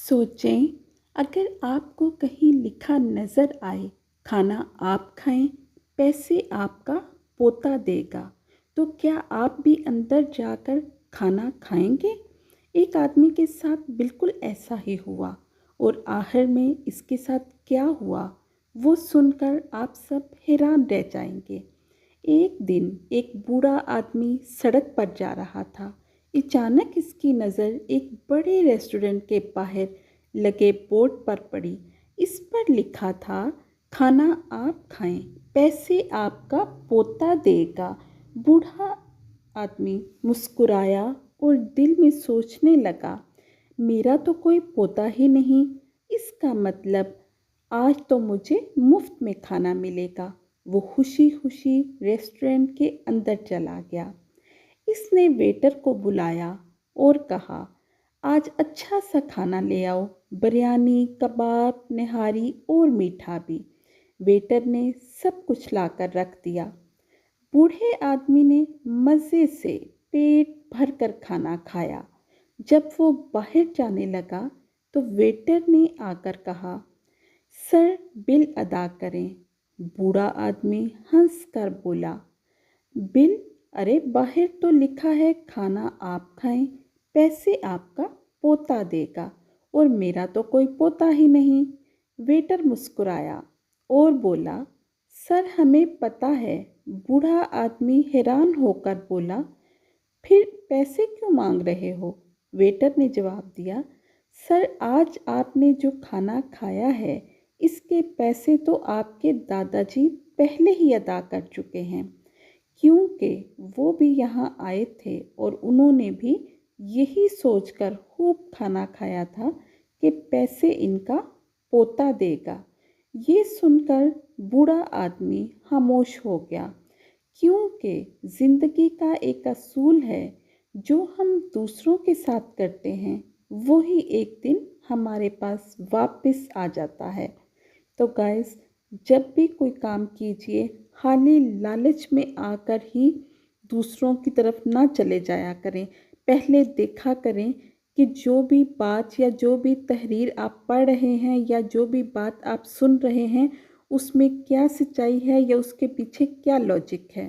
सोचें, अगर आपको कहीं लिखा नज़र आए, खाना आप खाएं, पैसे आपका पोता देगा, तो क्या आप भी अंदर जाकर खाना खाएंगे? एक आदमी के साथ बिल्कुल ऐसा ही हुआ और आखिर में इसके साथ क्या हुआ, वो सुनकर आप सब हैरान रह जाएंगे। एक दिन एक बूढ़ा आदमी सड़क पर जा रहा था। अचानक इसकी नज़र एक बड़े रेस्टोरेंट के बाहर लगे बोर्ड पर पड़ी। इस पर लिखा था, खाना आप खाएं, पैसे आपका पोता देगा। बूढ़ा आदमी मुस्कुराया और दिल में सोचने लगा, मेरा तो कोई पोता ही नहीं, इसका मतलब आज तो मुझे मुफ्त में खाना मिलेगा। वो खुशी खुशी रेस्टोरेंट के अंदर चला गया। इसने वेटर को बुलाया और कहा, आज अच्छा सा खाना ले आओ, बिरयानी, कबाब, निहारी और मीठा भी। वेटर ने सब कुछ लाकर रख दिया। बूढ़े आदमी ने मज़े से पेट भर कर खाना खाया। जब वो बाहर जाने लगा तो वेटर ने आकर कहा, सर बिल अदा करें। बूढ़ा आदमी हंस कर बोला, बिल? अरे बाहर तो लिखा है खाना आप खाएं, पैसे आपका पोता देगा, और मेरा तो कोई पोता ही नहीं। वेटर मुस्कुराया और बोला, सर हमें पता है। बूढ़ा आदमी हैरान होकर बोला, फिर पैसे क्यों मांग रहे हो? वेटर ने जवाब दिया, सर आज आपने जो खाना खाया है, इसके पैसे तो आपके दादाजी पहले ही अदा कर चुके हैं, क्योंकि वो भी यहाँ आए थे और उन्होंने भी यही सोचकर खूब खाना खाया था कि पैसे इनका पोता देगा। ये सुनकर बूढ़ा आदमी खामोश हो गया, क्योंकि ज़िंदगी का एक असूल है, जो हम दूसरों के साथ करते हैं वही एक दिन हमारे पास वापस आ जाता है। तो गाइस, जब भी कोई काम कीजिए, खाली लालच में आकर ही दूसरों की तरफ ना चले जाया करें। पहले देखा करें कि जो भी बात या जो भी तहरीर आप पढ़ रहे हैं या जो भी बात आप सुन रहे हैं, उसमें क्या सच्चाई है या उसके पीछे क्या लॉजिक है।